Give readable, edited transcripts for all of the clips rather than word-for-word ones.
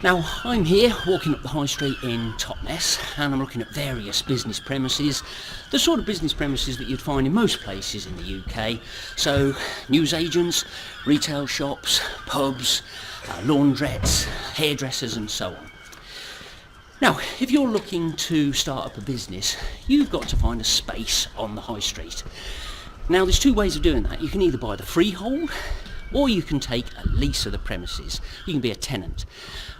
Now, I'm here walking up the high street in Totnes, and I'm looking at various business premises, the sort of business premises that you'd find in most places in the UK. So, newsagents, retail shops, pubs, laundrettes, hairdressers and so on. Now, if you're looking to start up a business, you've got to find a space on the high street. Now, there's two ways of doing that. You can either buy the freehold, or you can take a lease of the premises. You can be a tenant.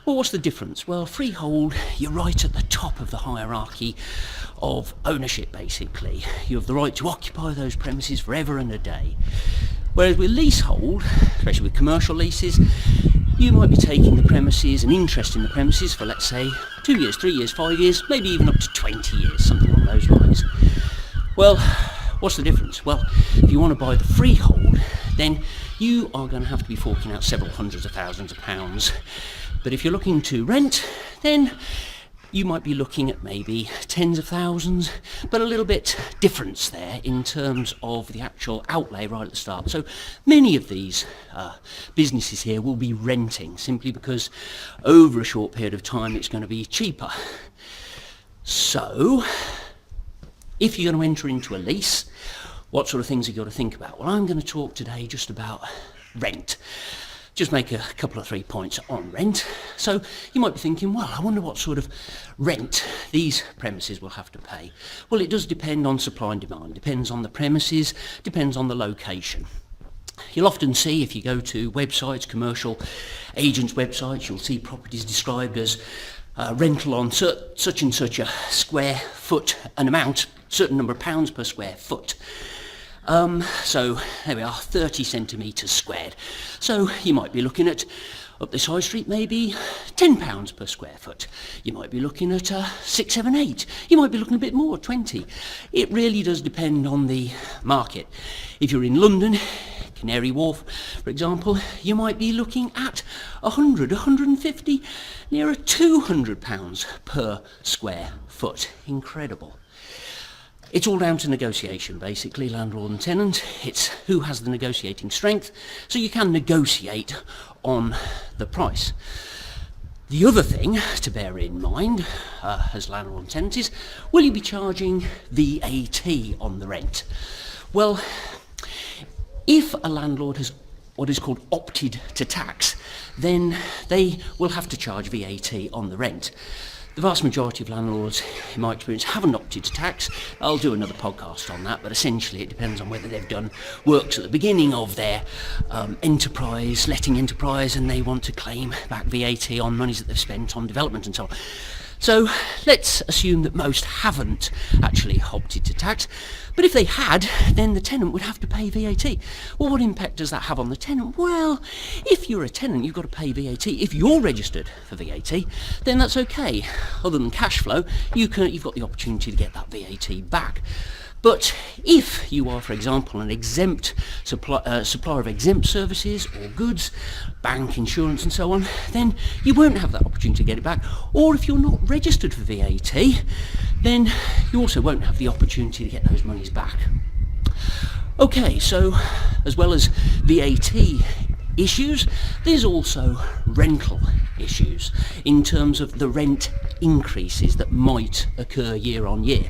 Well, what's the difference? Well, freehold, you're right at the top of the hierarchy of ownership, basically. You have the right to occupy those premises forever and a day. Whereas with leasehold, especially with commercial leases, you might be taking the premises, an interest in the premises for, let's say, 2 years, 3 years, 5 years, maybe even up to 20 years, something along those lines. Well, what's the difference? Well, if you want to buy the freehold, then you are going to have to be forking out several hundreds of thousands of pounds. But if you're looking to rent, then you might be looking at maybe tens of thousands, but a little bit difference there in terms of the actual outlay right at the start. So many of these businesses here will be renting simply because over a short period of time it's going to be cheaper. So if you're going to enter into a lease, what sort of things have you got to think about? Well, I'm going to talk today just about rent. Just make a couple of 3 points on rent. So you might be thinking, well, I wonder what sort of rent these premises will have to pay. Well, it does depend on supply and demand. Depends on the premises, depends on the location. You'll often see, if you go to websites, commercial agents' websites, you'll see properties described as rental on such and such a square foot, an amount, certain number of pounds per square foot. So there we are, 30 centimetres squared. So you might be looking at, up this high street, maybe £10 per square foot. You might be looking at 6, 7, 8. You might be looking a bit more, 20. It really does depend on the market. If you're in London, Canary Wharf, for example, you might be looking at 100, 150, nearer £200 per square foot. Incredible. It's all down to negotiation, basically, landlord and tenant. It's who has the negotiating strength, so you can negotiate on the price. The other thing to bear in mind as landlord and tenant is, will you be charging VAT on the rent? Well, if a landlord has what is called opted to tax, then they will have to charge VAT on the rent. The vast majority of landlords, in my experience, haven't opted to tax. I'll do another podcast on that, but essentially it depends on whether they've done works at the beginning of their enterprise, letting enterprise, and they want to claim back VAT on monies that they've spent on development and so on. So let's assume that most haven't actually opted to tax, but if they had, then the tenant would have to pay VAT. Well, what impact does that have on the tenant? Well, if you're a tenant, you've got to pay VAT. If you're registered for VAT, then that's okay. Other than cash flow, you've got the opportunity to get that VAT back. But if you are, for example, an exempt supplier of exempt services or goods, bank, insurance and so on, then you won't have that opportunity to get it back. Or if you're not registered for VAT, then you also won't have the opportunity to get those monies back. Okay, so as well as VAT issues, there's also rental issues in terms of the rent increases that might occur year on year.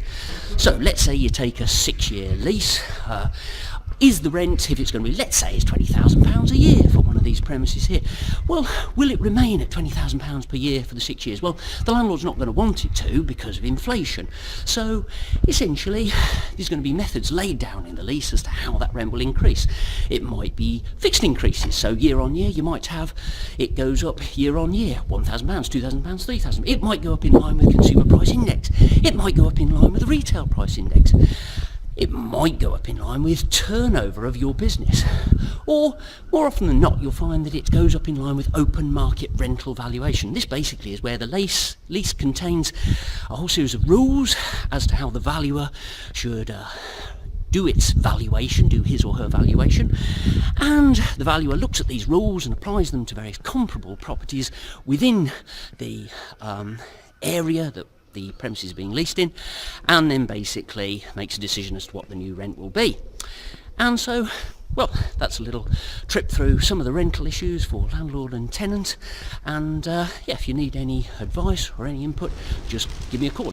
So let's say you take a 6-year lease. Is the rent, if it's going to be, let's say it's £20,000 a year for one of these premises here, well, will it remain at £20,000 per year for the 6 years? Well, the landlord's not going to want it to because of inflation. So essentially, there's going to be methods laid down in the lease as to how that rent will increase. It might be fixed increases. So year on year, you might have, it goes up year on year, £1,000, £2,000, £3,000. It might go up in line with the consumer price index. It might go up in line with the retail price index. It might go up in line with turnover of your business. Or, more often than not, you'll find that it goes up in line with open market rental valuation. This basically is where the lease contains a whole series of rules as to how the valuer should do its valuation, do his or her valuation, and the valuer looks at these rules and applies them to various comparable properties within the area that the premises being leased in, and then basically makes a decision as to what the new rent will be. And so, well, that's a little trip through some of the rental issues for landlord and tenant. And yeah, if you need any advice or any input, just give me a call.